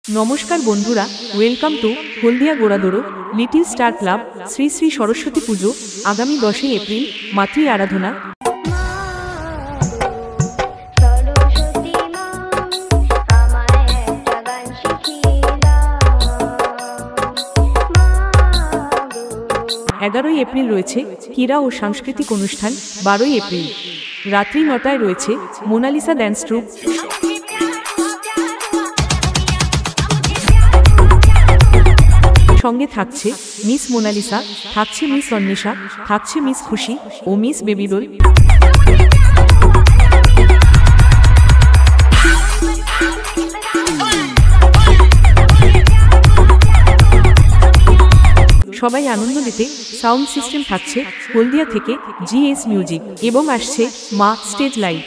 নমস্কার বন্ধুরা, welcome to Haldia গোড়াদোড়ো little star club. Shri Shri Saraswati Puja আগামী 10 এপ্রিল। মাতৃ আরাধনা। এগারোই এপ্রিল রয়েছে ক্রীড়া ও সাংস্কৃতিক অনুষ্ঠান। 12ই এপ্রিল রাত্রি 9টায় রয়েছে মোনালিসা ড্যান্স ট্রুপ। সঙ্গে থাকছে মিস মোনালিসা, থাকছে মিস অন্বেষা, থাকছে মিস খুশি ও মিস বেবিডোল। সবাই আনন্দ দিতে সাউন্ড সিস্টেম থাকছে হলদিয়া থেকে GS মিউজিক এবং আসছে মা স্টেজ লাইট।